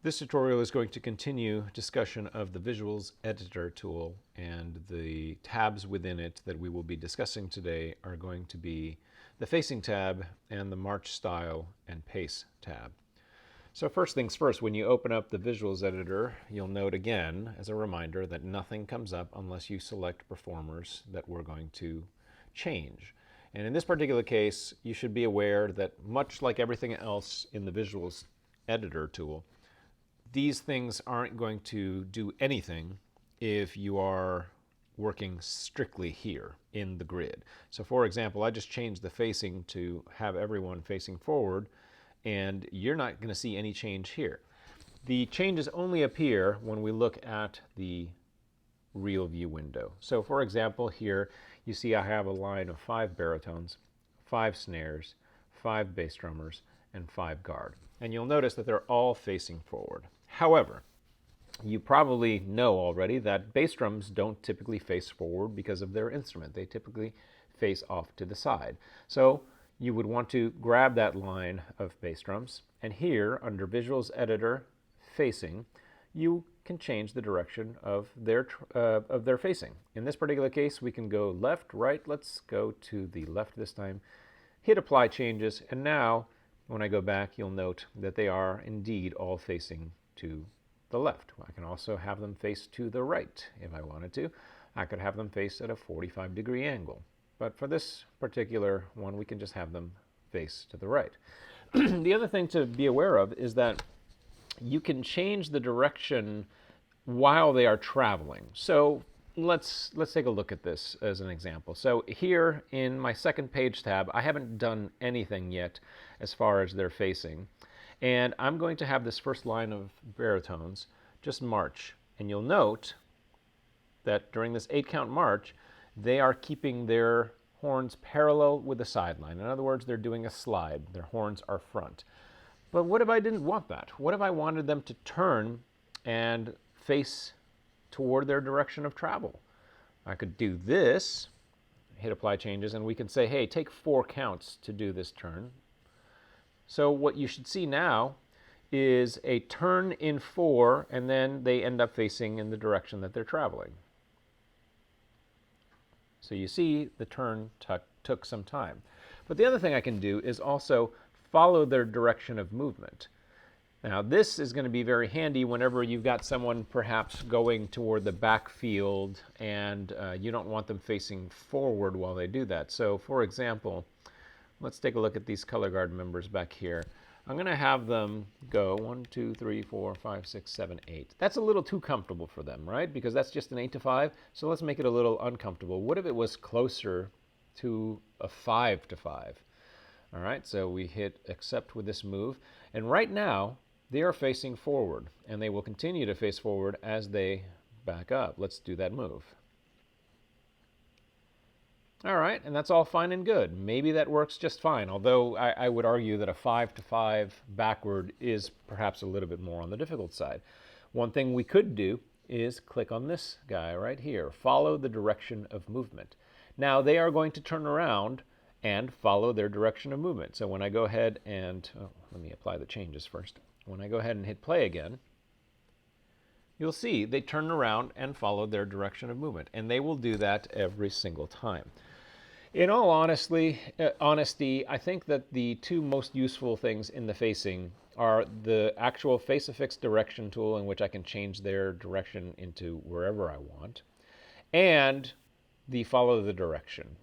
This tutorial is going to continue discussion of the Visuals Editor tool, and the tabs within it that we will be discussing today are going to be the Facing tab and the March Style and Pace tab. So first things first, when you open up the Visuals Editor, you'll note again, as a reminder, that nothing comes up unless you select performers that we're going to change. And in this particular case, you should be aware that much like everything else in the Visuals Editor tool, these things aren't going to do anything if you are working strictly here in the grid. So for example, I just changed the facing to have everyone facing forward, and you're not going to see any change here. The changes only appear when we look at the real view window. So for example, here you see I have a line of 5 baritones, 5 snares, 5 bass drummers, and 5 guard. And you'll notice that they're all facing forward. However, you probably know already that bass drums don't typically face forward because of their instrument. They typically face off to the side. So you would want to grab that line of bass drums, and here under Visuals Editor Facing, you can change the direction of their facing. In this particular case, we can go left, right. Let's go to the left this time. Hit Apply Changes, and now when I go back, you'll note that they are indeed all facing to the left. I can also have them face to the right if I wanted to. I could have them face at a 45-degree angle. But for this particular one, we can just have them face to the right. The other thing to be aware of is that you can change the direction while they are traveling. So let's take a look at this as an example. So here in my second page tab, I haven't done anything yet as far as they're facing. And I'm going to have this first line of baritones just march. And you'll note that during this 8-count march, they are keeping their horns parallel with the sideline. In other words, they're doing a slide. Their horns are front. But what if I didn't want that? What if I wanted them to turn and face toward their direction of travel? I could do this, hit Apply Changes, and we can say, hey, take 4 counts to do this turn. So what you should see now is a turn in 4, and then they end up facing in the direction that they're traveling. So you see the turn took some time. But the other thing I can do is also follow their direction of movement. Now this is going to be very handy whenever you've got someone perhaps going toward the backfield and you don't want them facing forward while they do that. So for example, let's take a look at these color guard members back here. I'm going to have them go 1, 2, 3, 4, 5, 6, 7, 8. That's a little too comfortable for them, right? Because that's just an 8 to 5. So let's make it a little uncomfortable. What if it was closer to a 5 to 5? All right, so we hit accept with this move. And right now, they are facing forward, and they will continue to face forward as they back up. Let's do that move. All right, and that's all fine and good. Maybe that works just fine, although I would argue that a 5 to 5 backward is perhaps a little bit more on the difficult side. One thing we could do is click on this guy right here, follow the direction of movement. Now they are going to turn around and follow their direction of movement. So when I go ahead and, let me apply the changes first. When I go ahead and hit play again, you'll see they turn around and follow their direction of movement, and they will do that every single time. In all honesty, I think that the two most useful things in the facing are the actual face affix direction tool, in which I can change their direction into wherever I want, and the follow the direction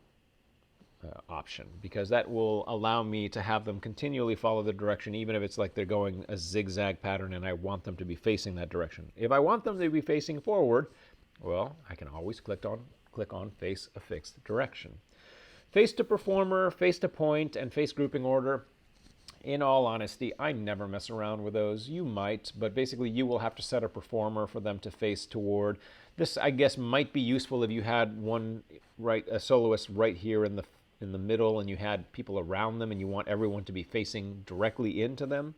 option, because that will allow me to have them continually follow the direction, even if it's like they're going a zigzag pattern and I want them to be facing that direction. If I want them to be facing forward, well, I can always click on face affixed direction. Face to performer, face to point, and face grouping order. In all honesty, I never mess around with those. You might, but basically you will have to set a performer for them to face toward. This, I guess, might be useful if you had a soloist right here in the middle, and you had people around them and you want everyone to be facing directly into them.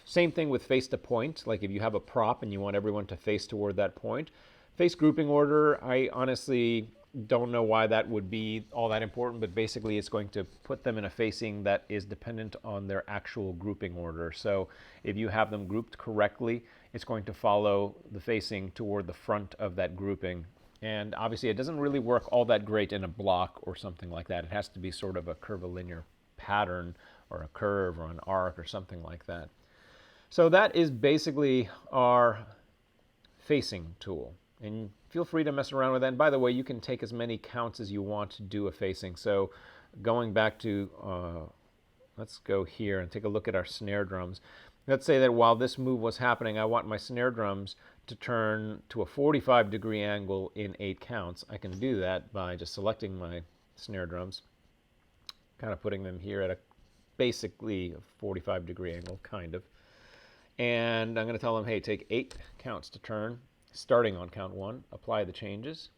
Same thing with face to point, like if you have a prop and you want everyone to face toward that point. Face grouping order, I honestly Don't know why that would be all that important, but basically it's going to put them in a facing that is dependent on their actual grouping order. So if you have them grouped correctly, it's going to follow the facing toward the front of that grouping. And obviously it doesn't really work all that great in a block or something like that. It has to be sort of a curvilinear pattern or a curve or an arc or something like that. So that is basically our facing tool. And feel free to mess around with that. And by the way, you can take as many counts as you want to do a facing. So going back to, let's go here and take a look at our snare drums. Let's say that while this move was happening, I want my snare drums to turn to a 45-degree angle in 8 counts. I can do that by just selecting my snare drums, kind of putting them here at a basically a 45-degree angle, kind of. And I'm going to tell them, hey, take 8 counts to turn, starting on count 1, apply the changes.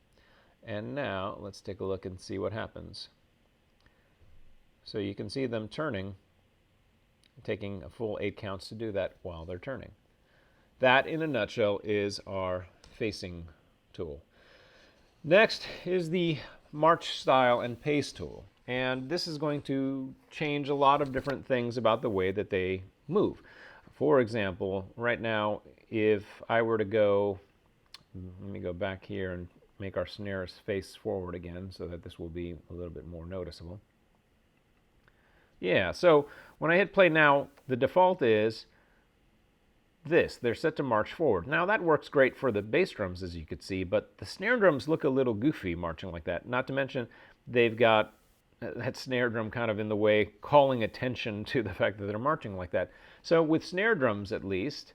And now let's take a look and see what happens. So you can see them turning, taking a full 8 counts to do that while they're turning. That, in a nutshell, is our facing tool. Next is the March Style and Pace tool. And this is going to change a lot of different things about the way that they move. For example, right now, if I were to go, let me go back here and make our snares face forward again so that this will be a little bit more noticeable. Yeah, so when I hit play now, the default is this. They're set to march forward. Now that works great for the bass drums, as you could see, but the snare drums look a little goofy marching like that. Not to mention they've got that snare drum kind of in the way, calling attention to the fact that they're marching like that. So with snare drums, at least,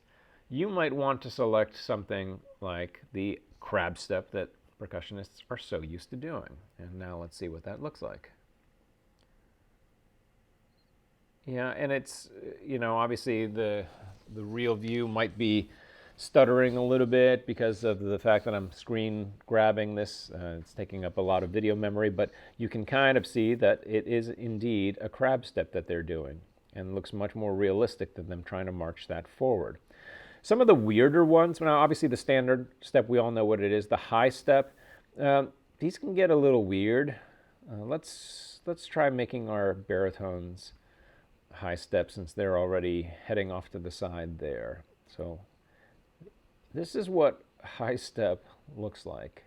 you might want to select something like the crab step that percussionists are so used to doing. And now let's see what that looks like. Yeah, and it's, you know, obviously the real view might be stuttering a little bit because of the fact that I'm screen grabbing this. It's taking up a lot of video memory, but you can kind of see that it is indeed a crab step that they're doing, and looks much more realistic than them trying to march that forward. Some of the weirder ones, now obviously the standard step, we all know what it is, the high step. These can get a little weird. Let's try making our baritones high step since they're already heading off to the side there. So this is what high step looks like.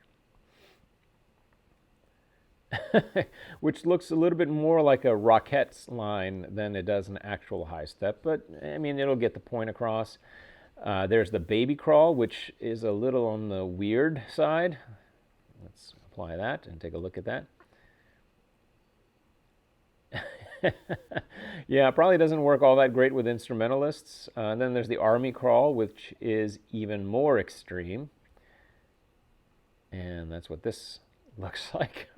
Which looks a little bit more like a roquette line than it does an actual high step, but I mean, it'll get the point across. There's the baby crawl, which is a little on the weird side. Let's apply that and take a look at that. Yeah, it probably doesn't work all that great with instrumentalists. Then there's the army crawl, which is even more extreme. And that's what this looks like.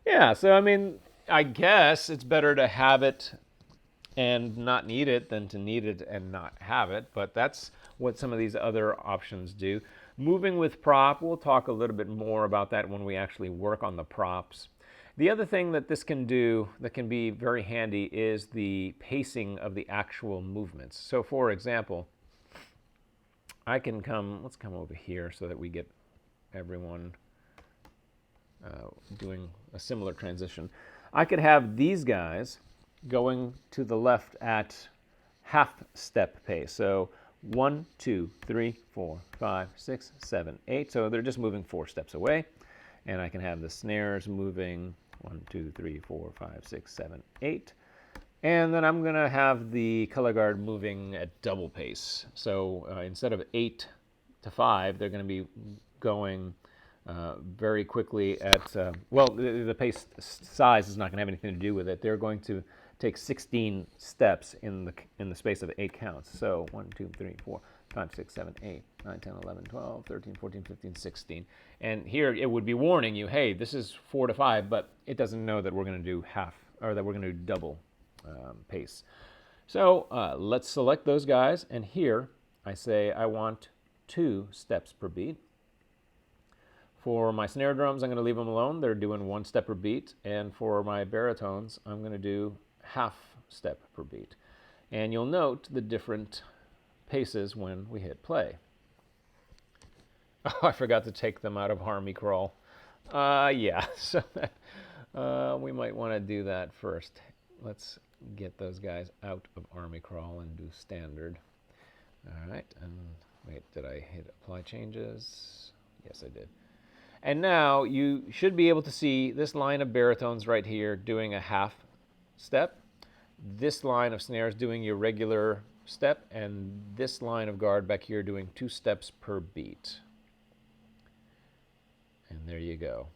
Yeah, so I mean, I guess it's better to have it and not need it than to need it and not have it, but that's what some of these other options do. Moving with prop, we'll talk a little bit more about that when we actually work on the props. The other thing that this can do that can be very handy is the pacing of the actual movements. So for example, I can let's come over here so that we get everyone doing a similar transition. I could have these guys going to the left at half step pace. So 1, 2, 3, 4, 5, 6, 7, 8. So they're just moving 4 steps away. And I can have the snares moving 1, 2, 3, 4, 5, 6, 7, 8. And then I'm going to have the color guard moving at double pace. So instead of 8 to 5, they're going to be going very quickly at, well, the pace size is not going to have anything to do with it. They're going to take 16 steps in the space of 8 counts. So 1, 2, 3, 4, 5, 6, 7, 8, 9, 10, 11, 12, 13, 14, 15, 16. And here it would be warning you, hey, this is 4 to 5, but it doesn't know that we're going to do half, or that we're going to do double pace. So let's select those guys, and here I say I want 2 steps per beat. For my snare drums, I'm going to leave them alone. They're doing 1 step per beat. And for my baritones, I'm going to do half step per beat. And you'll note the different paces when we hit play. Oh, I forgot to take them out of army crawl. Yeah, so we might want to do that first. Let's get those guys out of Army Crawl and do standard. All right, and wait, did I hit apply changes? Yes, I did. And now you should be able to see this line of baritones right here doing a half step, this line of snares doing your regular step, and this line of guard back here doing 2 steps per beat. And there you go.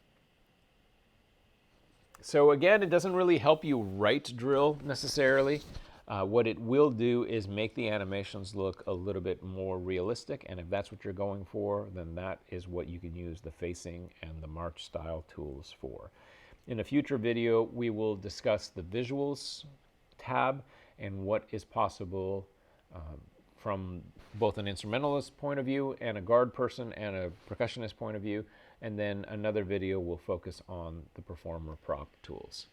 So again, it doesn't really help you write drill necessarily. What it will do is make the animations look a little bit more realistic, and if that's what you're going for, then that is what you can use the facing and the March style tools for. In a future video, we will discuss the visuals tab and what is possible from both an instrumentalist point of view and a guard person and a percussionist point of view, and then another video will focus on the performer prop tools.